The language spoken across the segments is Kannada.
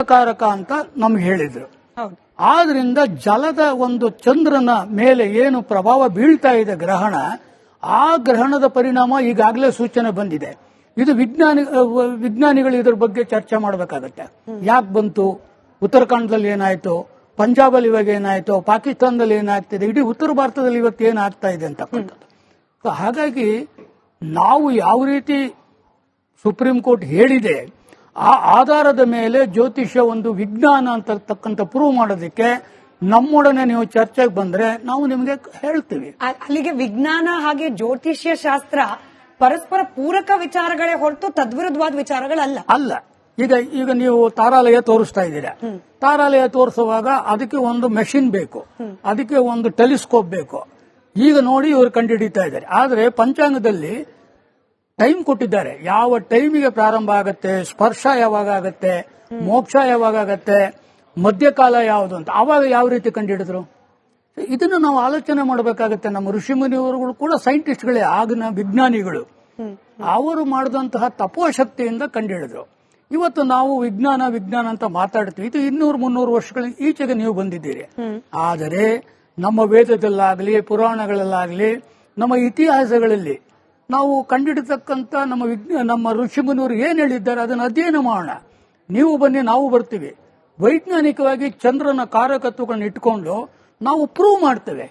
ಅಹಿತಕಾರಕ ಅಂತ ನಮ್ಗೆ ಹೇಳಿದ್ರು. ಆದ್ರಿಂದ ಜಲದ ಒಂದು ಚಂದ್ರನ ಮೇಲೆ ಏನು ಪ್ರಭಾವ ಬೀಳ್ತಾ ಇದೆ ಗ್ರಹಣ, ಆ ಗ್ರಹಣದ ಪರಿಣಾಮ ಈಗಾಗಲೇ ಸೂಚನೆ ಬಂದಿದೆ. ಇದು ವಿಜ್ಞಾನಿಗಳು ಇದ್ರ ಬಗ್ಗೆ ಚರ್ಚೆ ಮಾಡಬೇಕಾಗತ್ತೆ. ಯಾಕೆ ಬಂತು, ಉತ್ತರಾಖಂಡದಲ್ಲಿ ಏನಾಯ್ತು, ಪಂಜಾಬಲ್ಲಿ ಇವಾಗ ಏನಾಯ್ತು, ಪಾಕಿಸ್ತಾನದಲ್ಲಿ ಏನಾಗ್ತಿದೆ, ಇಡೀ ಉತ್ತರ ಭಾರತದಲ್ಲಿ ಇವತ್ತು ಏನಾಗ್ತಾ ಇದೆ ಅಂತಕ್ಕಂಥದ್ದು. ಹಾಗಾಗಿ ನಾವು ಯಾವ ರೀತಿ ಸುಪ್ರೀಂ ಕೋರ್ಟ್ ಹೇಳಿದೆ ಆ ಆಧಾರದ ಮೇಲೆ ಜ್ಯೋತಿಷ್ಯ ಒಂದು ವಿಜ್ಞಾನ ಅಂತಕ್ಕಂಥ ಪ್ರೂವ್ ಮಾಡೋದಕ್ಕೆ ನಮ್ಮೊಡನೆ ನೀವು ಚರ್ಚೆಗೆ ಬಂದ್ರೆ ನಾವು ನಿಮಗೆ ಹೇಳ್ತೀವಿ. ಅಲ್ಲಿಗೆ ವಿಜ್ಞಾನ ಹಾಗೆ ಜ್ಯೋತಿಷ್ಯ ಶಾಸ್ತ್ರ ಪರಸ್ಪರ ಪೂರಕ ವಿಚಾರಗಳೇ ಹೊರತು ತದ್ವಿರುದ್ಧವಾದ ವಿಚಾರಗಳಲ್ಲ. ಅಲ್ಲ. ಈಗ ನೀವು ತಾರಾಲಯ ತೋರಿಸ್ತಾ ಇದ್ದೀರಾ, ತಾರಾಲಯ ತೋರಿಸುವಾಗ ಅದಕ್ಕೆ ಒಂದು ಮೆಷಿನ್ ಬೇಕು, ಅದಕ್ಕೆ ಒಂದು ಟೆಲಿಸ್ಕೋಪ್ ಬೇಕು. ಈಗ ನೋಡಿ ಇವರು ಕಂಡುಹಿಡಿತಾ ಇದ್ದಾರೆ. ಆದರೆ ಪಂಚಾಂಗದಲ್ಲಿ ಟೈಮ್ ಕೊಟ್ಟಿದ್ದಾರೆ, ಯಾವ ಟೈಮಿಗೆ ಪ್ರಾರಂಭ ಆಗುತ್ತೆ, ಸ್ಪರ್ಶ ಯಾವಾಗ ಆಗುತ್ತೆ, ಮೋಕ್ಷ ಯಾವಾಗ ಆಗುತ್ತೆ, ಮಧ್ಯಕಾಲ ಯಾವುದು ಅಂತ ಆವಾಗ ಯಾವ ರೀತಿ ಕಂಡುಹಿಡಿದ್ರು. ಇದನ್ನು ನಾವು ಆಲೋಚನೆ ಮಾಡಬೇಕಾಗುತ್ತೆ. ನಮ್ಮ ಋಷಿಮುನಿಯವರುಗಳು ಕೂಡ ಸೈಂಟಿಸ್ಟ್ಗಳೇ, ಆಗಿನ ವಿಜ್ಞಾನಿಗಳು. ಅವರು ಮಾಡಿದಂತಹ ತಪೋಶಕ್ತಿಯಿಂದ ಕಂಡುಹಿಡಿದ್ರು. ಇವತ್ತು ನಾವು ವಿಜ್ಞಾನ ಅಂತ ಮಾತಾಡ್ತೀವಿ. ಇದು 200-300 ವರ್ಷಗಳ ಈಚೆಗೆ ನೀವು ಬಂದಿದ್ದೀರಿ. ಆದರೆ ನಮ್ಮ ವೇದದಲ್ಲಾಗಲಿ, ಪುರಾಣಗಳಲ್ಲಾಗಲಿ, ನಮ್ಮ ಇತಿಹಾಸಗಳಲ್ಲಿ ನಾವು ಕಂಡುಹಿಡಿತಕ್ಕಂಥ ನಮ್ಮ ಋಷಿಮುನಿಯವರು ಏನ್ ಹೇಳಿದ್ದಾರೆ ಅದನ್ನು ಅಧ್ಯಯನ ಮಾಡೋಣ. ನೀವು ಬನ್ನಿ, ನಾವು ಬರ್ತೀವಿ. ವೈಜ್ಞಾನಿಕವಾಗಿ ಚಂದ್ರನ ಕಾರಕತ್ವಗಳನ್ನ ಇಟ್ಕೊಂಡು ನಾವು ಪ್ರೂವ್ ಮಾಡ್ತೇವೆ.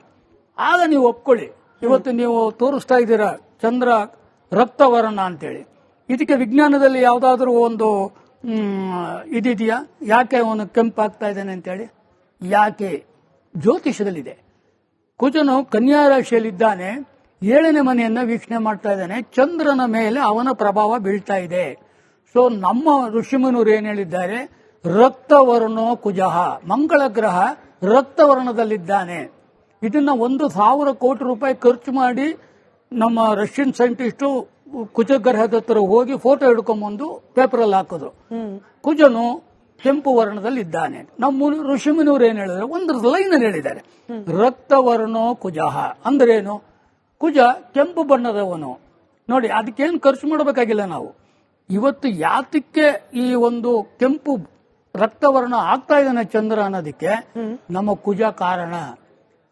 ಆಗ ನೀವು ಒಪ್ಕೊಳ್ಳಿ. ಇವತ್ತು ನೀವು ತೋರಿಸ್ತಾ ಇದ್ದೀರಾ ಚಂದ್ರ ರಕ್ತವರ್ಣ ಅಂತೇಳಿ. ಇದಕ್ಕೆ ವಿಜ್ಞಾನದಲ್ಲಿ ಯಾವುದಾದ್ರೂ ಒಂದು ಇದಿದೆಯಾ? ಯಾಕೆ ಅವನು ಕೆಂಪಾಗ್ತಾ ಇದ್ದಾನೆ ಅಂತೇಳಿ? ಯಾಕೆ? ಜ್ಯೋತಿಷದಲ್ಲಿದೆ. ಕುಜನು ಕನ್ಯಾ ರಾಶಿಯಲ್ಲಿದ್ದಾನೆ, 7ನೇ ಮನೆಯನ್ನ ವೀಕ್ಷಣೆ ಮಾಡ್ತಾ ಇದ್ದಾನೆ. ಚಂದ್ರನ ಮೇಲೆ ಅವನ ಪ್ರಭಾವ ಬೀಳ್ತಾ ಇದೆ. ಸೊ ನಮ್ಮ ಋಷಿಮುನಿಯವರು ಏನ್ ಹೇಳಿದ್ದಾರೆ, ರಕ್ತವರ್ಣೋ ಕುಜಃ, ಮಂಗಳ ಗ್ರಹ ರಕ್ತವರ್ಣದಲ್ಲಿದ್ದಾನೆ. ಇದನ್ನ 1,000 ಕೋಟಿ ರೂಪಾಯಿ ಖರ್ಚು ಮಾಡಿ ನಮ್ಮ ರಷ್ಯನ್ ಸೈಂಟಿಸ್ಟು ಕುಜಗ್ರಹದ ಹತ್ರ ಹೋಗಿ ಫೋಟೋ ಹಿಡ್ಕೊಂಡ್ಬಂದು ಪೇಪರಲ್ಲಿ ಹಾಕಿದ್ರು. ಕುಜನು ಕೆಂಪು ವರ್ಣದಲ್ಲಿ ಇದ್ದಾನೆ. ನಮ್ಮ ಋಷಿಮುನಿಯವರು ಏನ್ ಹೇಳಿದ್ರೆ ಒಂದು ಲೈನ್ ಅಲ್ಲಿ ಹೇಳಿದ್ದಾರೆ, ರಕ್ತವರ್ಣೋ ಕುಜಃ ಅಂದ್ರೇನು? ಕುಜ ಕೆಂಪು ಬಣ್ಣದವನು. ನೋಡಿ, ಅದಕ್ಕೇನು ಖರ್ಚು ಮಾಡಬೇಕಾಗಿಲ್ಲ ನಾವು. ಇವತ್ತು ಯಾತಕ್ಕೆ ಈ ಒಂದು ಕೆಂಪು ರಕ್ತವರ್ಣ ಆಗ್ತಾ ಇದ್ದಾನೆ ಚಂದ್ರ ಅನ್ನೋದಕ್ಕೆ ನಮ್ಮ ಕುಜ ಕಾರಣ.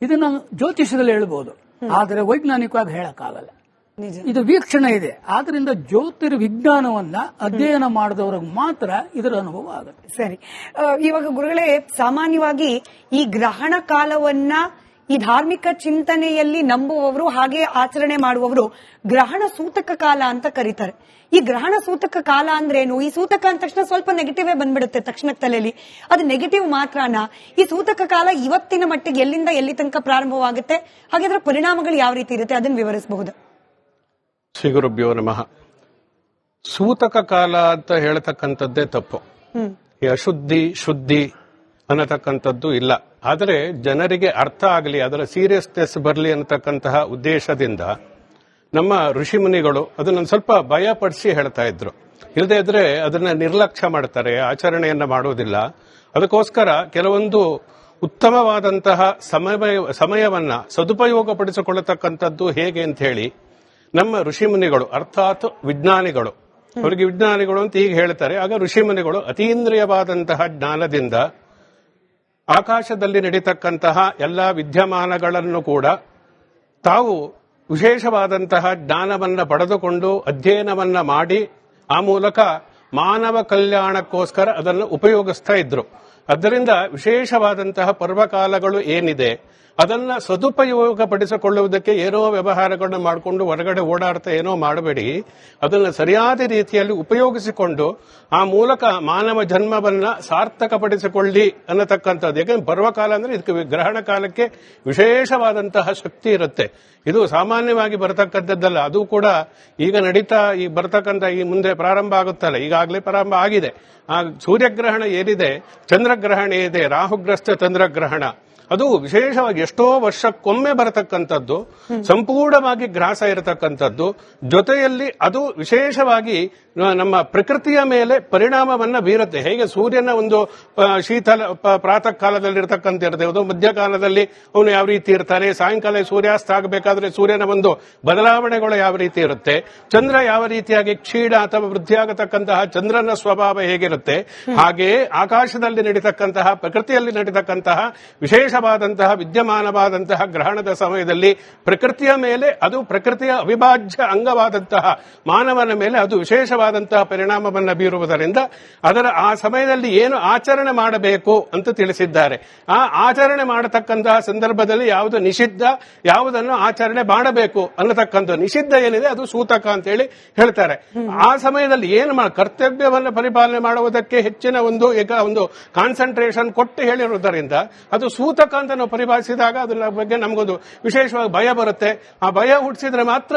ಇದನ್ನ ಜ್ಯೋತಿಷದಲ್ಲಿ ಹೇಳ್ಬೋದು, ಆದರೆ ವೈಜ್ಞಾನಿಕವಾಗಿ ಹೇಳಕ್ಕಾಗಲ್ಲ. ಇದು ವೀಕ್ಷಣೆ ಇದೆ. ಆದ್ರಿಂದ ಜ್ಯೋತಿರ್ವಿಜ್ಞಾನವನ್ನ ಅಧ್ಯಯನ ಮಾಡಿದವ್ರಿಗೆ ಮಾತ್ರ ಇದರ ಅನುಭವ ಆಗುತ್ತೆ. ಸರಿ, ಇವಾಗ ಗುರುಗಳೇ, ಸಾಮಾನ್ಯವಾಗಿ ಈ ಗ್ರಹಣ ಕಾಲವನ್ನ ಈ ಧಾರ್ಮಿಕ ಚಿಂತನೆಯಲ್ಲಿ ನಂಬುವವರು ಹಾಗೆ ಆಚರಣೆ ಮಾಡುವವರು ಗ್ರಹಣ ಸೂತಕ ಕಾಲ ಅಂತ ಕರೀತಾರೆ. ಈ ಗ್ರಹಣ ಸೂತಕ ಕಾಲ ಅಂದ್ರೇನು? ಈ ಸೂತಕ ಅಂದ ತಕ್ಷಣ ಸ್ವಲ್ಪ ನೆಗೆಟಿವ್ ಬಂದ್ಬಿಡುತ್ತೆ ತಕ್ಷಣ ತಲೆಯಲ್ಲಿ. ಅದು ನೆಗೆಟಿವ್ ಮಾತ್ರನಾ? ಈ ಸೂತಕ ಕಾಲ ಇವತ್ತಿನ ಮಟ್ಟಿಗೆ ಎಲ್ಲಿಂದ ಎಲ್ಲಿ ತನಕ ಪ್ರಾರಂಭವಾಗುತ್ತೆ, ಹಾಗಾದ್ರೆ ಪರಿಣಾಮಗಳು ಯಾವ ರೀತಿ ಇರುತ್ತೆ, ಅದನ್ನು ವಿವರಿಸಬಹುದು? ಶ್ರೀ ಗುರುಭ್ಯೋ ನಮಃ. ಸೂತಕ ಕಾಲ ಅಂತ ಹೇಳತಕ್ಕಂಥದ್ದೇ ತಪ್ಪು. ಈ ಅಶುದ್ಧಿ ಶುದ್ಧಿ ಅನ್ನತಕ್ಕಂಥದ್ದು ಇಲ್ಲ. ಆದರೆ ಜನರಿಗೆ ಅರ್ಥ ಆಗಲಿ, ಅದರ ಸೀರಿಯಸ್ನೆಸ್ ಬರಲಿ ಅನ್ನತಕ್ಕಂತಹ ಉದ್ದೇಶದಿಂದ ನಮ್ಮ ಋಷಿಮುನಿಗಳು ಅದನ್ನ ಸ್ವಲ್ಪ ಭಯಪಡಿಸಿ ಹೇಳ್ತಾ ಇದ್ರು. ಇಲ್ಲದೇ ಇದ್ರೆ ಅದನ್ನ ನಿರ್ಲಕ್ಷ್ಯ ಮಾಡ್ತಾರೆ, ಆಚರಣೆಯನ್ನ ಮಾಡುವುದಿಲ್ಲ. ಅದಕ್ಕೋಸ್ಕರ ಕೆಲವೊಂದು ಉತ್ತಮವಾದಂತಹ ಸಮಯವನ್ನ ಸದುಪಯೋಗಪಡಿಸಿಕೊಳ್ಳತಕ್ಕಂಥದ್ದು ಹೇಗೆ ಅಂತ ಹೇಳಿ ನಮ್ಮ ಋಷಿಮುನಿಗಳು, ಅರ್ಥಾತ್ ವಿಜ್ಞಾನಿಗಳು, ಅವರಿಗೆ ವಿಜ್ಞಾನಿಗಳು ಅಂತ ಈಗ ಹೇಳ್ತಾರೆ. ಆಗ ಋಷಿಮುನಿಗಳು ಅತೀಂದ್ರಿಯವಾದಂತಹ ಜ್ಞಾನದಿಂದ ಆಕಾಶದಲ್ಲಿ ನಡೀತಕ್ಕಂತಹ ಎಲ್ಲಾ ವಿದ್ಯಮಾನಗಳನ್ನು ಕೂಡ ತಾವು ವಿಶೇಷವಾದಂತಹ ಜ್ಞಾನವನ್ನ ಪಡೆದುಕೊಂಡು ಅಧ್ಯಯನವನ್ನ ಮಾಡಿ ಆ ಮೂಲಕ ಮಾನವ ಕಲ್ಯಾಣಕ್ಕೋಸ್ಕರ ಅದನ್ನು ಉಪಯೋಗಿಸ್ತಾ ಇದ್ರು. ಆದ್ದರಿಂದ ವಿಶೇಷವಾದಂತಹ ಪರ್ವಕಾಲಗಳು ಏನಿದೆ ಅದನ್ನ ಸದುಪಯೋಗ ಪಡಿಸಿಕೊಳ್ಳುವುದಕ್ಕೆ ಏನೋ ವ್ಯವಹಾರಗಳನ್ನ ಮಾಡಿಕೊಂಡು ಹೊರಗಡೆ ಓಡಾಡ್ತಾ ಏನೋ ಮಾಡಬೇಡಿ. ಅದನ್ನು ಸರಿಯಾದ ರೀತಿಯಲ್ಲಿ ಉಪಯೋಗಿಸಿಕೊಂಡು ಆ ಮೂಲಕ ಮಾನವ ಜನ್ಮವನ್ನ ಸಾರ್ಥಕಪಡಿಸಿಕೊಳ್ಳಿ ಅನ್ನತಕ್ಕಂಥದ್ದು. ಯಾಕಂದ್ರೆ ಪರ್ವಕಾಲ ಅಂದ್ರೆ ಇದಕ್ಕೆ ಗ್ರಹಣ ಕಾಲಕ್ಕೆ ವಿಶೇಷವಾದಂತಹ ಶಕ್ತಿ ಇರುತ್ತೆ. ಇದು ಸಾಮಾನ್ಯವಾಗಿ ಬರತಕ್ಕಂಥದ್ದಲ್ಲ. ಅದು ಕೂಡ ಈಗ ನಡೀತಾ ಈ ಬರತಕ್ಕಂಥ ಈ ಮುಂದೆ ಪ್ರಾರಂಭ ಆಗುತ್ತಲ್ಲ, ಈಗಾಗಲೇ ಪ್ರಾರಂಭ ಆಗಿದೆ. ಆ ಸೂರ್ಯಗ್ರಹಣ ಏನಿದೆ, ಚಂದ್ರಗ್ರಹಣ ಏನಿದೆ, ರಾಹುಗ್ರಸ್ತ ಚಂದ್ರಗ್ರಹಣ, ಅದು ವಿಶೇಷವಾಗಿ ಎಷ್ಟೋ ವರ್ಷಕ್ಕೊಮ್ಮೆ ಬರತಕ್ಕಂಥದ್ದು, ಸಂಪೂರ್ಣವಾಗಿ ಗ್ರಾಸ ಇರತಕ್ಕಂಥದ್ದು. ಜೊತೆಯಲ್ಲಿ ಅದು ವಿಶೇಷವಾಗಿ ನಮ್ಮ ಪ್ರಕೃತಿಯ ಮೇಲೆ ಪರಿಣಾಮವನ್ನ ಬೀರುತ್ತೆ. ಹೇಗೆ ಸೂರ್ಯನ ಒಂದು ಶೀತಲ ಪ್ರಾತಃ ಕಾಲದಲ್ಲಿ ಇರತಕ್ಕಂಥ ಇರುತ್ತೆ, ಅದು ಮಧ್ಯಕಾಲದಲ್ಲಿ ಅವನು ಯಾವ ರೀತಿ ಇರ್ತಾನೆ, ಸಾಯಂಕಾಲ ಸೂರ್ಯಾಸ್ತ ಆಗಬೇಕಾದ್ರೆ ಸೂರ್ಯನ ಒಂದು ಬದಲಾವಣೆಗಳು ಯಾವ ರೀತಿ ಇರುತ್ತೆ, ಚಂದ್ರ ಯಾವ ರೀತಿಯಾಗಿ ಕ್ಷೀಣ ಅಥವಾ ವೃದ್ಧಿಯಾಗತಕ್ಕಂತಹ ಚಂದ್ರನ ಸ್ವಭಾವ ಹೇಗಿರುತ್ತೆ, ಇರುತ್ತೆ. ಹಾಗೆಯೇ ಆಕಾಶದಲ್ಲಿ ನಡೀತಕ್ಕಂತಹ, ಪ್ರಕೃತಿಯಲ್ಲಿ ನಡೀತಕ್ಕಂತಹ ವಿಶೇಷವಾದಂತಹ ವಿದ್ಯಮಾನವಾದಂತಹ ಗ್ರಹಣದ ಸಮಯದಲ್ಲಿ ಪ್ರಕೃತಿಯ ಮೇಲೆ, ಅದು ಪ್ರಕೃತಿಯ ಅವಿಭಾಜ್ಯ ಅಂಗವಾದಂತಹ ಮಾನವನ ಮೇಲೆ ಅದು ವಿಶೇಷವಾದಂತಹ ಪರಿಣಾಮವನ್ನ ಬೀರುವುದರಿಂದ ಅದರ ಆ ಸಮಯದಲ್ಲಿ ಏನು ಆಚರಣೆ ಮಾಡಬೇಕು ಅಂತ ತಿಳಿಸಿದ್ದಾರೆ. ಆ ಆಚರಣೆ ಮಾಡತಕ್ಕಂತಹ ಸಂದರ್ಭದಲ್ಲಿ ಯಾವುದು ನಿಷಿದ್ಧ, ಯಾವುದನ್ನು ಆಚರಣೆ ಮಾಡಬೇಕು ಅನ್ನತಕ್ಕಂಥ ನಿಷಿದ್ಧ ಏನಿದೆ ಅದು ಸೂತಕ ಅಂತ ಹೇಳಿ ಹೇಳ್ತಾರೆ. ಆ ಸಮಯದಲ್ಲಿ ಏನು ಕರ್ತವ್ಯವನ್ನು ಪರಿಪಾಲನೆ ಮಾಡುವುದಕ್ಕೆ ಹೆಚ್ಚಿನ ಒಂದು ಕಾನ್ಸಂಟ್ರೇಷನ್ ಕೊಟ್ಟು ಹೇಳಿರುವುದರಿಂದ ಅದು ಸೂತಕ ಅಂತ ನಾವು ಪರಿಭಾಷಿಸಿದಾಗ ಅದರ ಬಗ್ಗೆ ನಮಗೊಂದು ವಿಶೇಷವಾಗಿ ಭಯ ಬರುತ್ತೆ. ಆ ಭಯ ಹುಟ್ಟಿಸಿದ್ರೆ ಮಾತ್ರ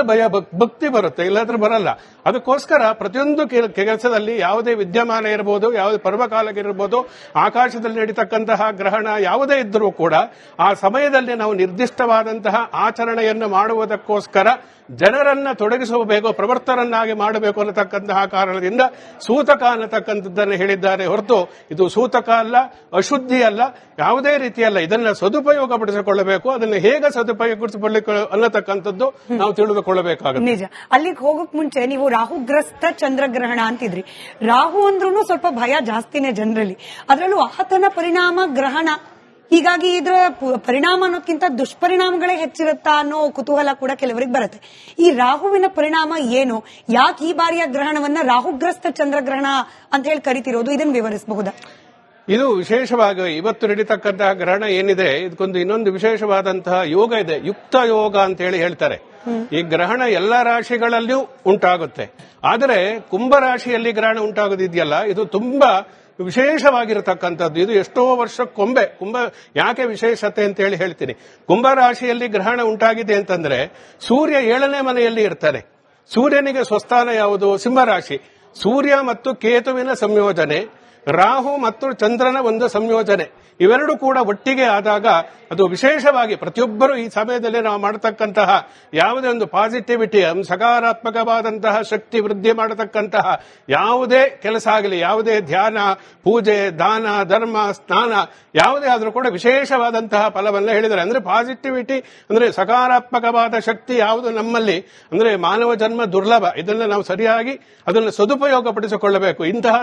ಭಕ್ತಿ ಬರುತ್ತೆ, ಇಲ್ಲಾಂದ್ರೆ ಬರಲ್ಲ. ಅದಕ್ಕೋಸ್ಕರ ಪ್ರತಿಯೊಂದು ಕೆಲಸದಲ್ಲಿ ಯಾವುದೇ ವಿದ್ಯಮಾನ ಇರಬಹುದು, ಯಾವುದೇ ಪರ್ವಕಾಲಗಿರಬಹುದು, ಆಕಾಶದಲ್ಲಿ ನಡೀತಕ್ಕಂತಹ ಗ್ರಹಣ ಯಾವುದೇ ಇದ್ದರೂ ಕೂಡ ಆ ಸಮಯದಲ್ಲಿ ನಾವು ನಿರ್ದಿಷ್ಟವಾದಂತಹ ಆಚರಣೆಯನ್ನು ಮಾಡುವುದಕ್ಕೋಸ್ಕರ ಜನರನ್ನ ತೊಡಗಿಸಬೇಕು, ಪ್ರವರ್ತರನ್ನಾಗಿ ಮಾಡಬೇಕು ಅನ್ನತಕ್ಕಂತಹ ಕಾರಣದಿಂದ ಸೂತಕ ಅನ್ನತಕ್ಕಂಥದ್ದನ್ನು ಹೇಳಿದ್ದಾರೆ ಹೊರತು ಇದು ಸೂತಕ ಅಲ್ಲ, ಅಶುದ್ಧಿ ಅಲ್ಲ, ಯಾವುದೇ ರೀತಿಯಲ್ಲ. ಇದನ್ನ ಸದುಪಯೋಗ ಪಡಿಸಿಕೊಳ್ಳಬೇಕು. ಅದನ್ನು ಹೇಗೆ ಸದುಪಯೋಗಪಡಿಸಿಕೊಳ್ಳ ಅನ್ನತಕ್ಕಂಥದ್ದು ನಾವು ತಿಳಿದುಕೊಳ್ಳಬೇಕಾಗುತ್ತೆ. ನಿಜ. ಅಲ್ಲಿಗೆ ಹೋಗಕ್ ಮುಂಚೆ ನೀವು ರಾಹುಗ್ರಸ್ತ ಚಂದ್ರಗ್ರಹಣ ಅಂತಿದ್ರಿ. ರಾಹು ಅಂದ್ರೂ ಸ್ವಲ್ಪ ಭಯ ಜಾಸ್ತಿನೇ ಜನರಲ್ಲಿ, ಅದರಲ್ಲೂ ಆತನ ಪರಿಣಾಮ ಗ್ರಹಣ. ಹೀಗಾಗಿ ಇದರ ಪರಿಣಾಮ ಅನ್ನೋದಕ್ಕಿಂತ ದುಷ್ಪರಿಣಾಮಗಳೇ ಹೆಚ್ಚಿರುತ್ತಾ ಅನ್ನೋ ಕುತೂಹಲ ಕೂಡ ಕೆಲವರಿಗೆ ಬರುತ್ತೆ. ಈ ರಾಹುವಿನ ಪರಿಣಾಮ ಏನು? ಯಾಕೆ ಈ ಬಾರಿಯ ಗ್ರಹಣವನ್ನ ರಾಹುಗ್ರಸ್ತ ಚಂದ್ರಗ್ರಹಣ ಅಂತ ಹೇಳಿ ಕರಿತಿರೋದು? ಇದನ್ನು ವಿವರಿಸಬಹುದಾ? ಇದು ವಿಶೇಷವಾಗಿ ಇವತ್ತು ನಡೀತಕ್ಕಂತಹ ಗ್ರಹಣ ಏನಿದೆ, ಇದಕ್ಕೊಂದು ಇನ್ನೊಂದು ವಿಶೇಷವಾದಂತಹ ಯೋಗ ಇದೆ, ಯುಕ್ತ ಯೋಗ ಅಂತ ಹೇಳಿ ಹೇಳ್ತಾರೆ. ಈ ಗ್ರಹಣ ಎಲ್ಲಾ ರಾಶಿಗಳಲ್ಲಿಯೂ ಉಂಟಾಗುತ್ತೆ. ಆದರೆ ಕುಂಭರಾಶಿಯಲ್ಲಿ ಗ್ರಹಣ ಉಂಟಾಗೋದಿದೆಯಲ್ಲ, ಇದು ತುಂಬಾ ವಿಶೇಷವಾಗಿರತಕ್ಕಂಥದ್ದು. ಇದು ಎಷ್ಟೋ ವರ್ಷಕ್ಕೊಮ್ಮೆ. ಯಾಕೆ ವಿಶೇಷತೆ ಅಂತ ಹೇಳಿ ಹೇಳ್ತೀನಿ. ಕುಂಭರಾಶಿಯಲ್ಲಿ ಗ್ರಹಣ ಉಂಟಾಗಿದೆ ಅಂತಂದ್ರೆ ಸೂರ್ಯ 7ನೇ ಮನೆಯಲ್ಲಿ ಇರ್ತಾನೆ. ಸೂರ್ಯನಿಗೆ ಸ್ವಸ್ಥಾನ ಯಾವುದು? ಸಿಂಹರಾಶಿ. ಸೂರ್ಯ ಮತ್ತು ಕೇತುವಿನ ಸಂಯೋಜನೆ, ರಾಹು ಮತ್ತು ಚಂದ್ರನ ಒಂದು ಸಂಯೋಜನೆ, ಇವೆರಡು ಕೂಡ ಒಟ್ಟಿಗೆ ಆದಾಗ ಅದು ವಿಶೇಷವಾಗಿ ಪ್ರತಿಯೊಬ್ಬರು ಈ ಸಮಯದಲ್ಲಿ ನಾವು ಮಾಡತಕ್ಕಂತಹ ಯಾವುದೇ ಒಂದು ಪಾಸಿಟಿವಿಟಿ, ಸಕಾರಾತ್ಮಕವಾದಂತಹ ಶಕ್ತಿ ವೃದ್ಧಿ ಮಾಡತಕ್ಕಂತಹ ಯಾವುದೇ ಕೆಲಸ ಆಗಲಿ, ಯಾವುದೇ ಧ್ಯಾನ, ಪೂಜೆ, ದಾನ, ಧರ್ಮ, ಸ್ನಾನ ಯಾವುದೇ ಆದರೂ ಕೂಡ ವಿಶೇಷವಾದಂತಹ ಫಲವನ್ನ ಹೇಳಿದ್ದಾರೆ. ಅಂದ್ರೆ ಪಾಸಿಟಿವಿಟಿ ಅಂದ್ರೆ ಸಕಾರಾತ್ಮಕವಾದ ಶಕ್ತಿ ಯಾವುದು ನಮ್ಮಲ್ಲಿ, ಅಂದ್ರೆ ಮಾನವ ಜನ್ಮ ದುರ್ಲಭ. ಇದನ್ನ ನಾವು ಸರಿಯಾಗಿ ಅದನ್ನು ಸದುಪಯೋಗ ಪಡಿಸಿಕೊಳ್ಳಬೇಕು. ಇಂತಹ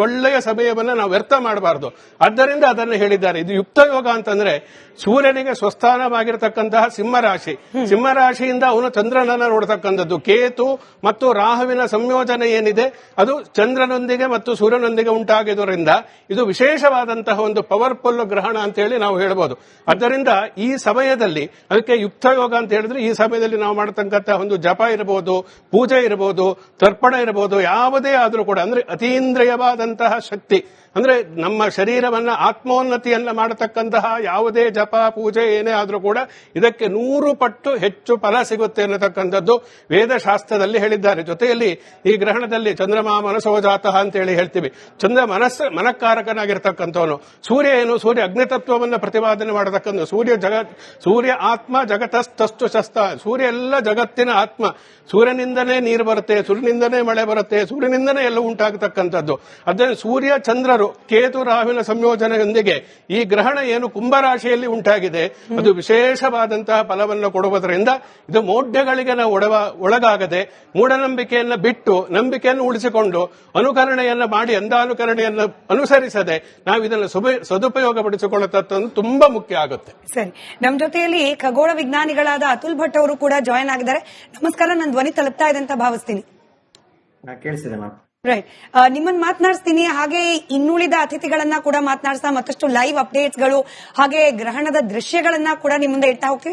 ಒಳ್ಳೆಯ ಸಮಯವನ್ನು ನಾವು ವ್ಯರ್ಥ ಮಾಡಬಾರದು. ಆದ್ದರಿಂದ ಅದನ್ನು ಹೇಳಿದ್ದಾರೆ. ಇದು ಯುಕ್ತ ಯೋಗ ಅಂತಂದ್ರೆ ಸೂರ್ಯನಿಗೆ ಸ್ವಸ್ಥಾನವಾಗಿರತಕ್ಕಂತಹ ಸಿಂಹರಾಶಿ, ಸಿಂಹರಾಶಿಯಿಂದ ಅವನು ಚಂದ್ರನನ್ನ ನೋಡತಕ್ಕಂಥದ್ದು. ಕೇತು ಮತ್ತು ರಾಹುವಿನ ಸಂಯೋಜನೆ ಏನಿದೆ ಅದು ಚಂದ್ರನೊಂದಿಗೆ ಮತ್ತು ಸೂರ್ಯನೊಂದಿಗೆ ಉಂಟಾಗಿದ್ದರಿಂದ ಇದು ವಿಶೇಷವಾದಂತಹ ಒಂದು ಪವರ್ಫುಲ್ ಗ್ರಹಣ ಅಂತ ಹೇಳಿ ನಾವು ಹೇಳಬಹುದು. ಆದ್ದರಿಂದ ಈ ಸಮಯದಲ್ಲಿ ಅದಕ್ಕೆ ಯುಕ್ತ ಯೋಗ ಅಂತ ಹೇಳಿದ್ರೆ ಈ ಸಮಯದಲ್ಲಿ ನಾವು ಮಾಡತಕ್ಕಂತಹ ಒಂದು ಜಪ ಇರಬಹುದು, ಪೂಜೆ ಇರಬಹುದು, ತರ್ಪಣ ಇರಬಹುದು, ಯಾವುದೇ ಆದರೂ ಕೂಡ ಅಂದ್ರೆ ಅತೀಂದ್ರಿಯವಾದಂತಹ ಶಕ್ತಿ, ಅಂದ್ರೆ ನಮ್ಮ ಶರೀರವನ್ನ ಆತ್ಮೋನ್ನತಿಯನ್ನ ಮಾಡತಕ್ಕಂತಹ ಯಾವುದೇ ಜಪ ಪೂಜೆ ಏನೇ ಆದರೂ ಕೂಡ ಇದಕ್ಕೆ 100 ಪಟ್ಟು ಹೆಚ್ಚು ಫಲ ಸಿಗುತ್ತೆ ಅನ್ನತಕ್ಕಂಥದ್ದು ವೇದಶಾಸ್ತ್ರದಲ್ಲಿ ಹೇಳಿದ್ದಾರೆ. ಜೊತೆಯಲ್ಲಿ ಈ ಗ್ರಹಣದಲ್ಲಿ ಚಂದ್ರಮ ಮನಸೋಜಾತಃ ಅಂತ ಹೇಳಿ ಹೇಳ್ತೀವಿ. ಚಂದ್ರ ಮನಃಕಾರಕನಾಗಿರ್ತಕ್ಕಂಥವನು. ಸೂರ್ಯ ಏನು? ಸೂರ್ಯ ಅಗ್ನಿತತ್ವವನ್ನು ಪ್ರತಿಪಾದನೆ ಮಾಡತಕ್ಕಂಥ ಸೂರ್ಯ ಆತ್ಮ ಜಗತಸ್ತಸ್ತು ಶಸ್ತ. ಸೂರ್ಯ ಎಲ್ಲ ಜಗತ್ತಿನ ಆತ್ಮ. ಸೂರ್ಯನಿಂದನೇ ನೀರು ಬರುತ್ತೆ, ಸೂರ್ಯನಿಂದನೇ ಮಳೆ ಬರುತ್ತೆ, ಸೂರ್ಯನಿಂದನೇ ಎಲ್ಲ ಉಂಟಾಗತಕ್ಕಂಥದ್ದು. ಅದೇ ಸೂರ್ಯ ಚಂದ್ರರು ಕೇತು ರಾಹುವಿನ ಸಂಯೋಜನೆಯೊಂದಿಗೆ ಈ ಗ್ರಹಣ ಏನು ಕುಂಭರಾಶಿಯಲ್ಲಿ ಉಂಟಾಗಿದೆ ಅದು ವಿಶೇಷವಾದಂತಹ ಫಲವನ್ನು ಕೊಡುವುದರಿಂದ ಇದು ಮೌಢ್ಯಗಳಿಗೆ ನಾವು ಒಳಗಾಗದೆ ಮೂಢನಂಬಿಕೆಯನ್ನ ಬಿಟ್ಟು ನಂಬಿಕೆಯನ್ನು ಉಳಿಸಿಕೊಂಡು ಅನುಕರಣೆಯನ್ನ ಮಾಡಿ ಅಂಧಾನುಕರಣೆಯನ್ನು ಅನುಸರಿಸದೆ ನಾವು ಇದನ್ನು ಸದುಪಯೋಗ ಪಡಿಸಿಕೊಳ್ಳುತ್ತದೆ ತುಂಬಾ ಮುಖ್ಯ ಆಗುತ್ತೆ. ಸರಿ, ನಮ್ಮ ಜೊತೆಯಲ್ಲಿ ಖಗೋಳ ವಿಜ್ಞಾನಿಗಳಾದ ಅತುಲ್ ಭಟ್ ಅವರು ಕೂಡ ಜಾಯಿನ್ ಆಗಿದ್ದಾರೆ. ನಮಸ್ಕಾರ, ನನ್ನ ಧ್ವನಿ ತಲುಪ್ತಾ ಇದೆ ಅಂತ ಭಾವಿಸ್ತೀನಿ. ಕೇಳಿಸಿದೆ ಮ್ಯಾಮ್. ರೈಟ್, ನಿಮ್ಮನ್ನ ಮಾತನಾಡಿಸ್ತೀನಿ. ಹಾಗೆ ಇನ್ನುಳಿದ ಅತಿಥಿಗಳನ್ನ ಕೂಡ ಮಾತನಾಡಿಸ್ತಾ ಮತ್ತಷ್ಟು ಲೈವ್ ಅಪ್ಡೇಟ್ಸ್ಗಳು ಹಾಗೆ ಗ್ರಹಣದ ದೃಶ್ಯಗಳನ್ನ ಕೂಡ ನಿಮ್ಮ ಮುಂದೆ ಇಡ್ತಾ ಹೋಗ್ತೀವಿ.